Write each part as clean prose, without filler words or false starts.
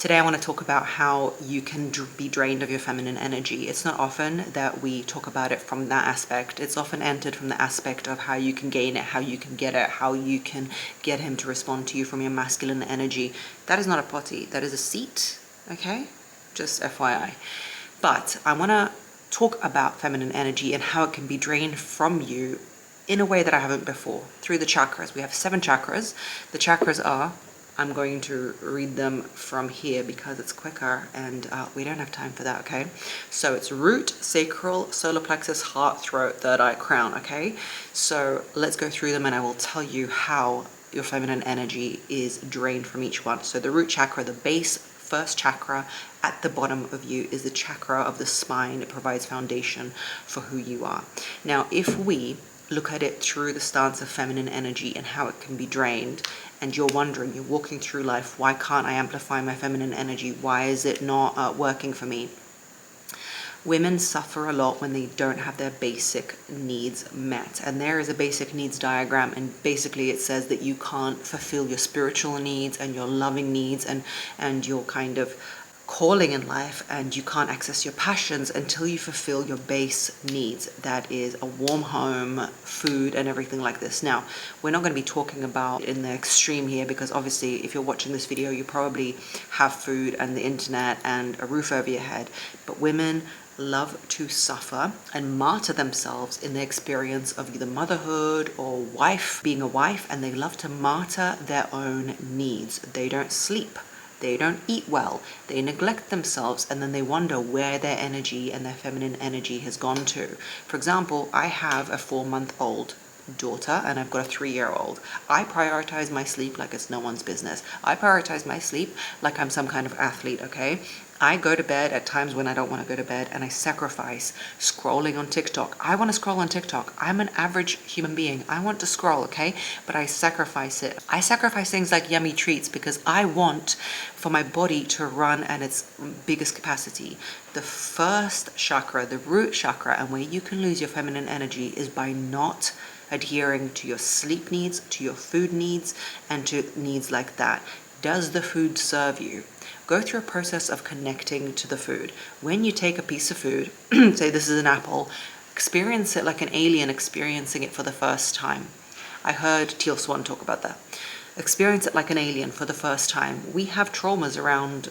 Today I want to talk about how you can be drained of your feminine energy. It's not often that we talk about it from that aspect. It's often entered from the aspect of how you can gain it, how you can get it, how you can get him to respond to you from your masculine energy. That is not a potty, that is a seat, okay? Just FYI. But I want to talk about feminine energy and how it can be drained from you in a way that I haven't before, through the chakras. We have 7 chakras. The chakras are, I'm going to read them from here because it's quicker and we don't have time for that, okay? So it's root, sacral, solar plexus, heart, throat, third eye, crown, okay? So let's go through them and I will tell you how your feminine energy is drained from each one. So the root chakra, the base first chakra at the bottom of you, is the chakra of the spine. It provides foundation for who you are. Now, if we look at it through the stance of feminine energy and how it can be drained, and you're wondering, you're walking through life, why can't I amplify my feminine energy? Why is it not working for me? Women suffer a lot when they don't have their basic needs met. And there is a basic needs diagram, and basically it says that you can't fulfill your spiritual needs and your loving needs and your kind of calling in life, and you can't access your passions until you fulfill your base needs. That is a warm home, food, and everything like this. Now, we're not going to be talking about in the extreme here, because obviously if you're watching this video, you probably have food and the internet and a roof over your head. But women love to suffer and martyr themselves in the experience of either motherhood or being a wife, and they love to martyr their own needs. They don't sleep. They don't eat well, they neglect themselves, and then they wonder where their energy and their feminine energy has gone to. For example, I have a 4-month-old daughter and I've got a 3-year-old. I prioritize my sleep like it's no one's business. I prioritize my sleep like I'm some kind of athlete, okay? I go to bed at times when I don't want to go to bed, and I sacrifice scrolling on TikTok. I want to scroll on TikTok. I'm an average human being. I want to scroll, okay? But I sacrifice it. I sacrifice things like yummy treats because I want for my body to run at its biggest capacity. The first chakra, the root chakra, and where you can lose your feminine energy is by not adhering to your sleep needs, to your food needs, and to needs like that. Does the food serve you? Go through a process of connecting to the food. When you take a piece of food, say this is an apple, experience it like an alien experiencing it for the first time. I heard Teal Swan talk about that. Experience it like an alien for the first time. We have traumas around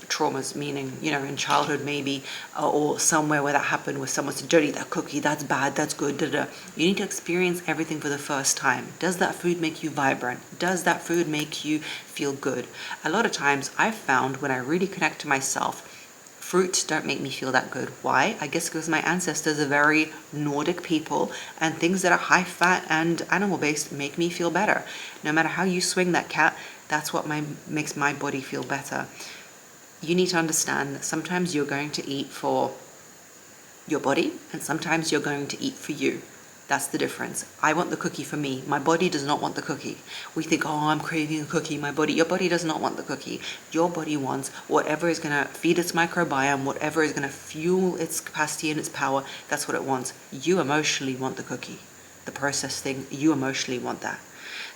traumas, meaning, you know, in childhood maybe, or somewhere where that happened, where someone said, don't eat that cookie, that's bad, that's good, da da. You need to experience everything for the first time. Does that food make you vibrant? Does that food make you feel good? A lot of times I've found when I really connect to myself, fruits don't make me feel that good. Why? I guess because my ancestors are very Nordic people, and things that are high fat and animal based make me feel better. No matter how you swing that cat, that's what makes my body feel better. You need to understand that sometimes you're going to eat for your body and sometimes you're going to eat for you. That's the difference. I want the cookie for me. My body does not want the cookie. We think, oh, I'm craving a cookie. Your body does not want the cookie. Your body wants whatever is going to feed its microbiome, whatever is going to fuel its capacity and its power. That's what it wants. You emotionally want the cookie. The processed thing, you emotionally want that.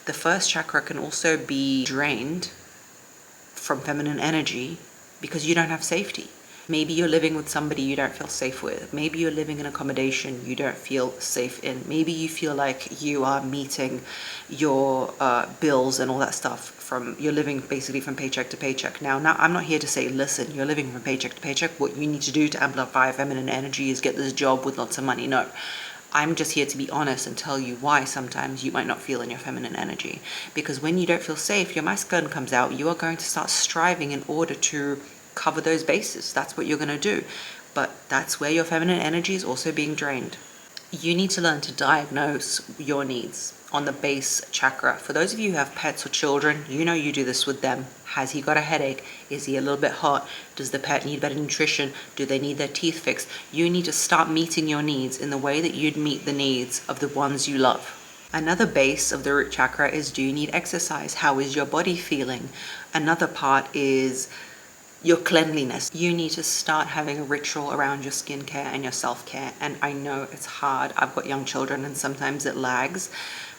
The first chakra can also be drained from feminine energy because you don't have safety. Maybe you're living with somebody you don't feel safe with. Maybe you're living in accommodation you don't feel safe in. Maybe you feel like you are meeting your bills and all that stuff you're living basically from paycheck to paycheck. Now, I'm not here to say, listen, you're living from paycheck to paycheck. What you need to do to amplify feminine energy is get this job with lots of money. No. I'm just here to be honest and tell you why sometimes you might not feel in your feminine energy. Because when you don't feel safe, your masculine comes out. You are going to start striving in order to cover those bases. That's what you're going to do. But that's where your feminine energy is also being drained. You need to learn to diagnose your needs on the base chakra. For those of you who have pets or children, you know you do this with them. Has he got a headache? Is he a little bit hot? Does the pet need better nutrition? Do they need their teeth fixed? You need to start meeting your needs in the way that you'd meet the needs of the ones you love. Another base of the root chakra is, do you need exercise? How is your body feeling? Another part is your cleanliness. You need to start having a ritual around your skincare and your self-care. And I know it's hard. I've got young children and sometimes it lags.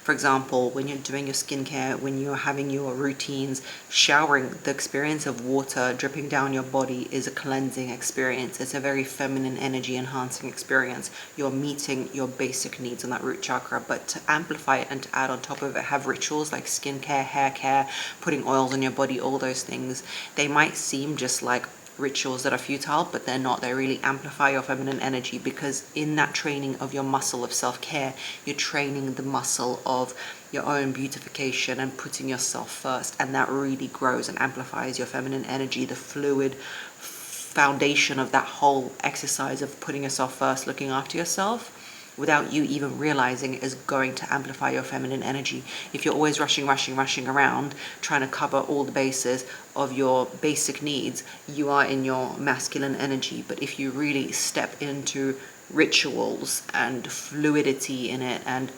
For example, when you're doing your skincare, when you're having your routines, showering, the experience of water dripping down your body is a cleansing experience. It's a very feminine energy enhancing experience. You're meeting your basic needs on that root chakra, but to amplify it and to add on top of it, have rituals like skincare, hair care, putting oils on your body, all those things. They might seem just like rituals that are futile, but they're not. They really amplify your feminine energy, because in that training of your muscle of self-care, you're training the muscle of your own beautification and putting yourself first, and that really grows and amplifies your feminine energy. The fluid foundation of that whole exercise of putting yourself first, looking after yourself, without you even realizing, is going to amplify your feminine energy. If you're always rushing around, trying to cover all the bases of your basic needs, you are in your masculine energy. But if you really step into rituals and fluidity in it, and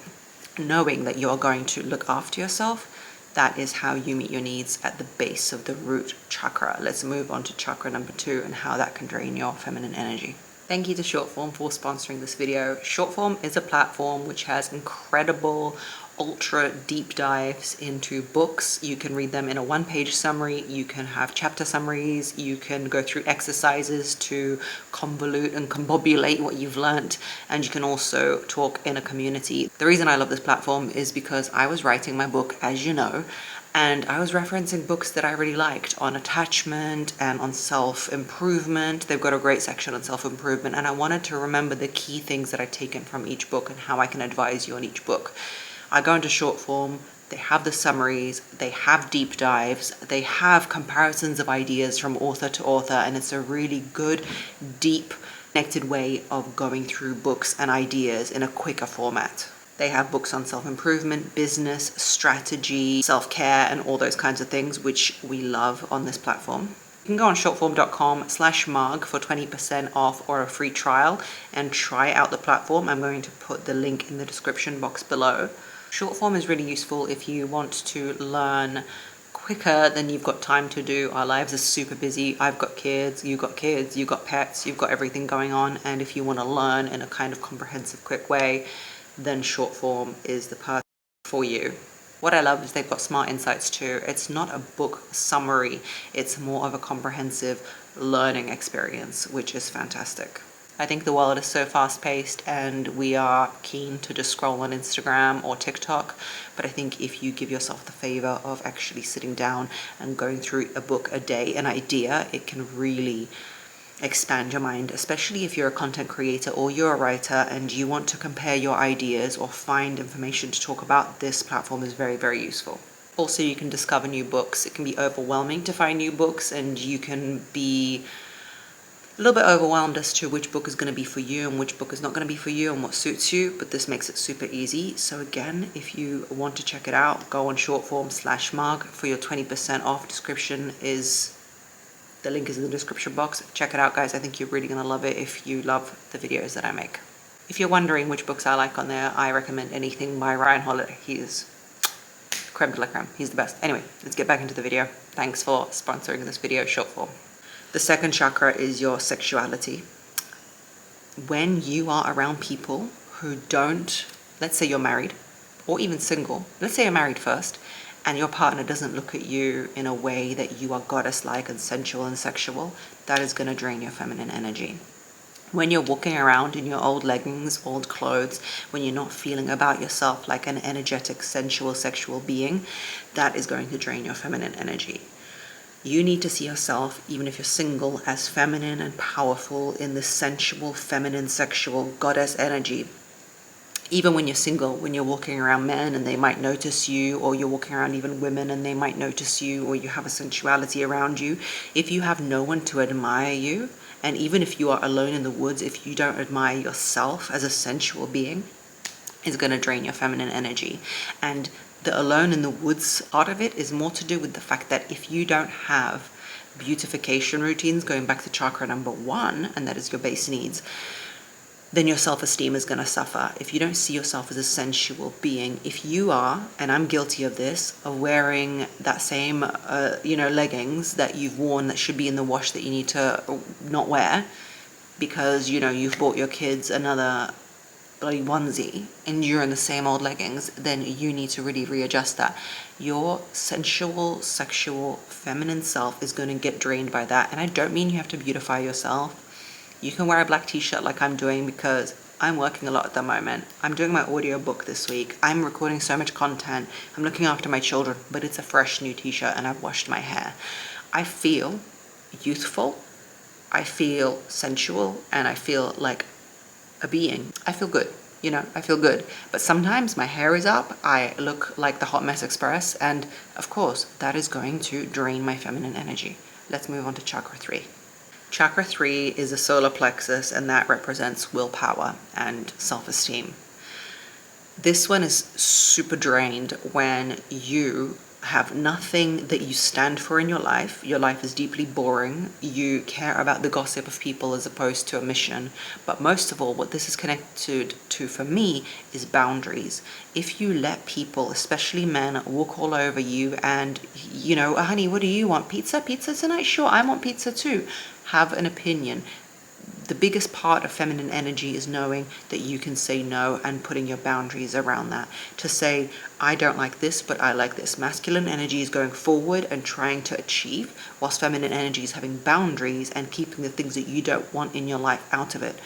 knowing that you're going to look after yourself, that is how you meet your needs at the base of the root chakra. Let's move on to chakra number 2 and how that can drain your feminine energy. Thank you to Shortform for sponsoring this video. Shortform is a platform which has incredible ultra deep dives into books. You can read them in a one-page summary. You can have chapter summaries. You can go through exercises to convolute and combobulate what you've learned. And you can also talk in a community. The reason I love this platform is because I was writing my book, as you know, and I was referencing books that I really liked on attachment and on self-improvement. They've got a great section on self-improvement, and I wanted to remember the key things that I'd taken from each book and how I can advise you on each book. I go into Shortform, they have the summaries, they have deep dives, they have comparisons of ideas from author to author, and it's a really good, deep, connected way of going through books and ideas in a quicker format. They have books on self-improvement, business, strategy, self-care, and all those kinds of things, which we love on this platform. You can go on shortform.com/marg for 20% off or a free trial and try out the platform. I'm going to put the link in the description box below. Shortform is really useful if you want to learn quicker than you've got time to do. Our lives are super busy. I've got kids, you've got pets, you've got everything going on. And if you want to learn in a kind of comprehensive, quick way, then Shortform is the person for you. What I love is they've got smart insights too. It's not a book summary, it's more of a comprehensive learning experience, which is fantastic. I think the world is so fast-paced and we are keen to just scroll on Instagram or TikTok, but I think if you give yourself the favor of actually sitting down and going through a book a day, an idea, it can really expand your mind, especially if you're a content creator or you're a writer and you want to compare your ideas or find information to talk about. This platform is very, very useful. Also, you can discover new books. It can be overwhelming to find new books, and you can be a little bit overwhelmed as to which book is going to be for you and which book is not going to be for you and what suits you, but this makes it super easy. So again, if you want to check it out, go on shortform/marg for your 20% off. The link is in the description box. Check it out, guys. I think you're really going to love it if you love the videos that I make. If you're wondering which books I like on there, I recommend anything by Ryan Holiday. He's creme de la creme. He's the best. Anyway, let's get back into the video. Thanks for sponsoring this video, Shortform. The second chakra is your sexuality. When you are around people who don't, let's say you're married or even single, let's say you're married first, and your partner doesn't look at you in a way that you are goddess-like and sensual and sexual, that is going to drain your feminine energy. When you're walking around in your old leggings, old clothes, when you're not feeling about yourself like an energetic, sensual, sexual being, that is going to drain your feminine energy. You need to see yourself, even if you're single, as feminine and powerful in this sensual, feminine, sexual goddess energy. Even when you're single, when you're walking around men and they might notice you, or you're walking around even women and they might notice you, or you have a sensuality around you, if you have no one to admire you, and even if you are alone in the woods, if you don't admire yourself as a sensual being, it's going to drain your feminine energy. And the alone in the woods part of it is more to do with the fact that if you don't have beautification routines, going back to chakra number 1, and that is your base needs, then your self-esteem is going to suffer. If you don't see yourself as a sensual being, if you are, and I'm guilty of this, of wearing that same, leggings that you've worn that should be in the wash that you need to not wear because, you've bought your kids another bloody onesie and you're in the same old leggings, then you need to really readjust that. Your sensual, sexual, feminine self is going to get drained by that. And I don't mean you have to beautify yourself. You can wear a black t-shirt like I'm doing, because I'm working a lot at the moment. I'm doing my audiobook this week. I'm recording so much content. I'm looking after my children, but it's a fresh new t-shirt and I've washed my hair. I feel youthful. I feel sensual, and I feel like a being. I feel good. I feel good. But sometimes my hair is up, I look like the Hot Mess Express, and of course, that is going to drain my feminine energy. Let's move on to chakra 3. Chakra 3 is a solar plexus, and that represents willpower and self-esteem. This one is super drained when you have nothing that you stand for in your life. Your life is deeply boring. You care about the gossip of people as opposed to a mission. But most of all, what this is connected to for me is boundaries. If you let people, especially men, walk all over you and, honey, what do you want? Pizza? Pizza tonight? Sure, I want pizza too. Have an opinion. The biggest part of feminine energy is knowing that you can say no and putting your boundaries around that. To say, I don't like this, but I like this. Masculine energy is going forward and trying to achieve, whilst feminine energy is having boundaries and keeping the things that you don't want in your life out of it.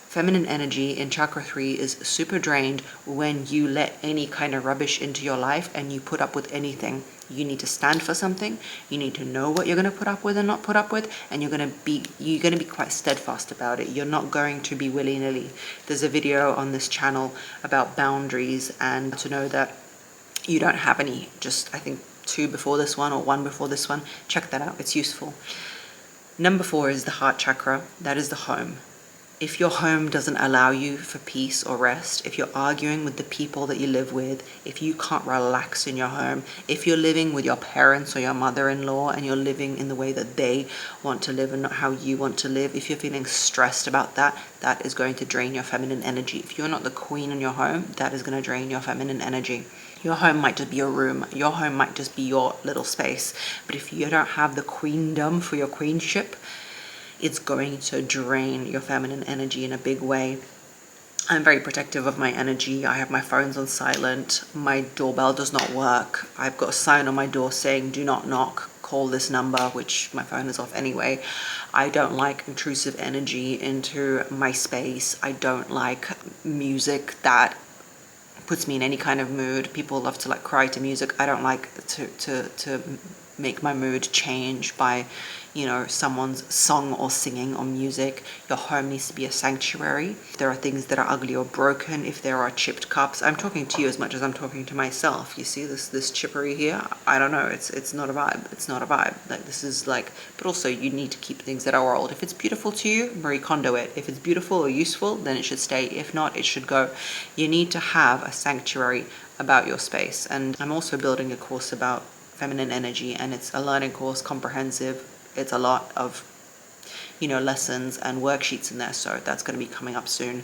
Feminine energy in chakra 3 is super drained when you let any kind of rubbish into your life and you put up with anything. You need to stand for something. You need to know what you're going to put up with and not put up with, and you're going to be quite steadfast about it. You're not going to be willy-nilly. There's a video on this channel about boundaries and to know that you don't have any. Just, I think, 2 before this one or 1 before this one. Check that out. It's useful. Number 4 is the heart chakra. That is the home. If your home doesn't allow you for peace or rest, if you're arguing with the people that you live with, if you can't relax in your home, if you're living with your parents or your mother-in-law and you're living in the way that they want to live and not how you want to live, if you're feeling stressed about that, that is going to drain your feminine energy. If you're not the queen in your home, that is going to drain your feminine energy. Your home might just be your room. Your home might just be your little space. But if you don't have the queendom for your queenship, it's going to drain your feminine energy in a big way. I'm very protective of my energy. I have my phones on silent. My doorbell does not work. I've got a sign on my door saying, do not knock, call this number, which my phone is off anyway. I don't like intrusive energy into my space. I don't like music that puts me in any kind of mood. People love to cry to music. I don't like to make my mood change by someone's song or singing or music. Your home needs to be a sanctuary. If there are things that are ugly or broken, if there are chipped cups, I'm talking to you as much as I'm talking to myself. You see this chippery here? I don't know, it's not a vibe. It's not a vibe. But also you need to keep things that are old. If it's beautiful to you, Marie Kondo it. If it's beautiful or useful, then it should stay. If not, it should go. You need to have a sanctuary about your space. And I'm also building a course about feminine energy, and it's a learning course, comprehensive. It's a lot of lessons and worksheets in there, so that's going to be coming up soon.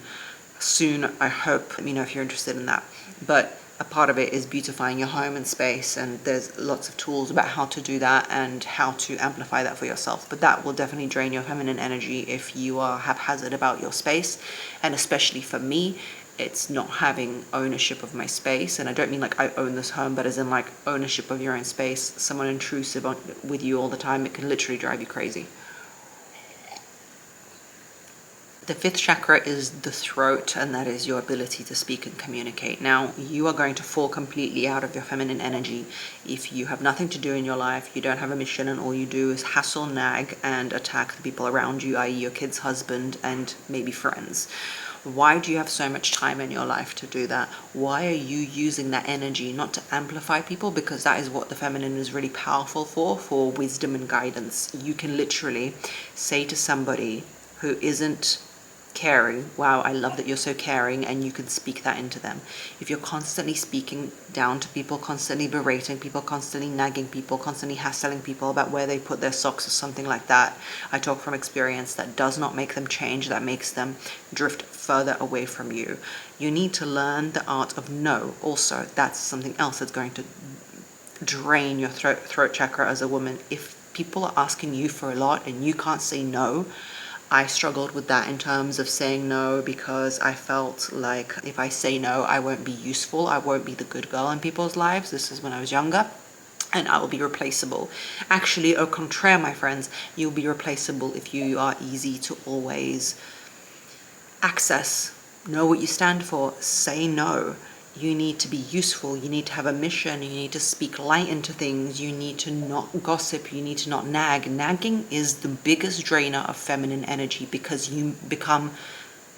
I hope. Let me know if you're interested in that. But a part of it is beautifying your home and space, and there's lots of tools about how to do that and how to amplify that for yourself. But that will definitely drain your feminine energy if you are haphazard about your space. And especially for me, it's not having ownership of my space. And I don't mean I own this home, but as in ownership of your own space. Someone intrusive with you all the time, it can literally drive you crazy. The 5th chakra is the throat, and that is your ability to speak and communicate. Now, you are going to fall completely out of your feminine energy if you have nothing to do in your life, you don't have a mission, and all you do is hassle, nag, and attack the people around you, i.e. your kid's husband and maybe friends. Why do you have so much time in your life to do that? Why are you using that energy not to amplify people? Because that is what the feminine is really powerful for wisdom and guidance. You can literally say to somebody who isn't caring, wow, I love that you're so caring, and you can speak that into them. If you're constantly speaking down to people, constantly berating people, constantly nagging people, constantly hassling people about where they put their socks or something like that, I talk from experience, that does not make them change, that makes them drift further away from you. You need to learn the art of no also. That's something else that's going to drain your throat chakra as a woman. If people are asking you for a lot and you can't say no, I struggled with that in terms of saying no, because I felt like if I say no, I won't be useful. I won't be the good girl in people's lives. This is when I was younger. And I will be replaceable. Actually, au contraire, my friends, you'll be replaceable if you are easy to always access. Know what you stand for. Say no. You need to be useful. You need to have a mission. You need to speak light into things. You need to not gossip. You need to not nag. Nagging is the biggest drainer of feminine energy, because you become,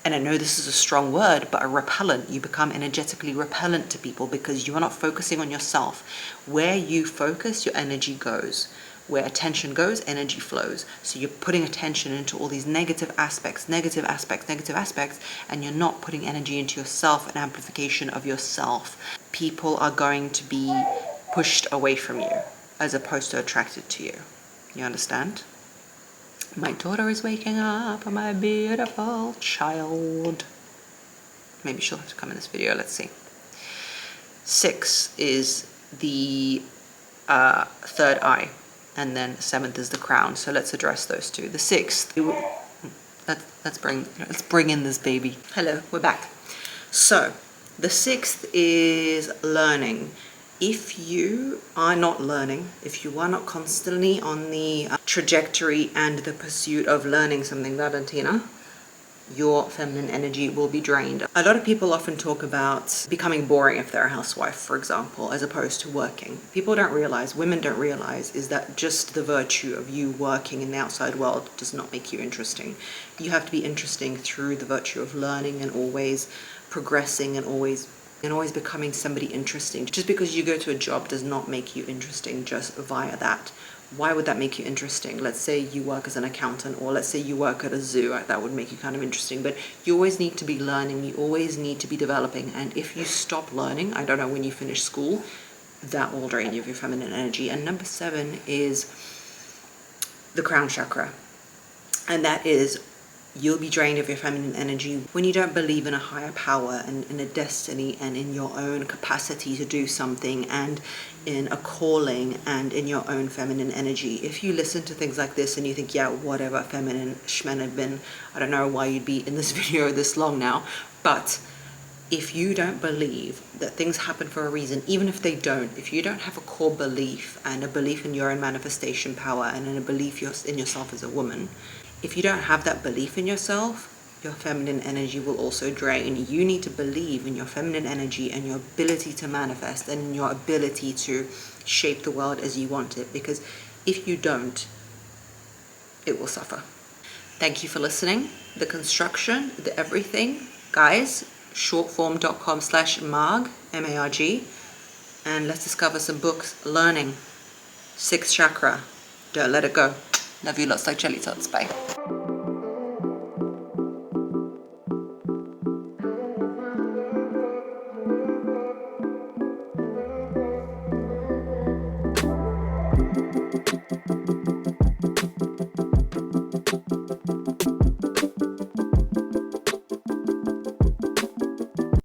and I know this is a strong word, but a repellent. You become energetically repellent to people because you are not focusing on yourself. Where you focus, your energy goes. Where attention goes, energy flows. So you're putting attention into all these negative aspects, and you're not putting energy into yourself and amplification of yourself. People are going to be pushed away from you as opposed to attracted to you. You understand? My daughter is waking up, my beautiful child. Maybe she'll have to come in this video, let's see. 6 is the third eye, and then 7th is the crown. So let's address those two. The 6th, let's bring in this baby. Hello, we're back. So the 6th is learning. If you are not learning, if you are not constantly on the trajectory and the pursuit of learning something, Valentina, your feminine energy will be drained. A lot of people often talk about becoming boring if they're a housewife, for example, as opposed to working. People don't realize, women don't realize, is that just the virtue of you working in the outside world does not make you interesting. You have to be interesting through the virtue of learning and always progressing and always becoming somebody interesting. Just because you go to a job does not make you interesting just via that. Why would that make you interesting? Let's say you work as an accountant, or let's say you work at a zoo. That would make you kind of interesting. But you always need to be learning. You always need to be developing. And if you stop learning, I don't know, when you finish school, that will drain you of your feminine energy. And number 7 is the crown chakra. And that is, you'll be drained of your feminine energy when you don't believe in a higher power and in a destiny and in your own capacity to do something and in a calling and in your own feminine energy. If you listen to things like this and you think, yeah, whatever, feminine shmen have been, I don't know why you'd be in this video this long now, but if you don't believe that things happen for a reason, even if they don't, if you don't have a core belief and a belief in your own manifestation power and in a belief in yourself as a woman, if you don't have that belief in yourself, your feminine energy will also drain. You need to believe in your feminine energy and your ability to manifest and in your ability to shape the world as you want it. Because if you don't, it will suffer. Thank you for listening. The construction, the everything, guys, shortform.com/marg, M-A-R-G. And let's discover some books. Learning. 6th chakra. Don't let it go. Love you lots like jelly tots. Bye.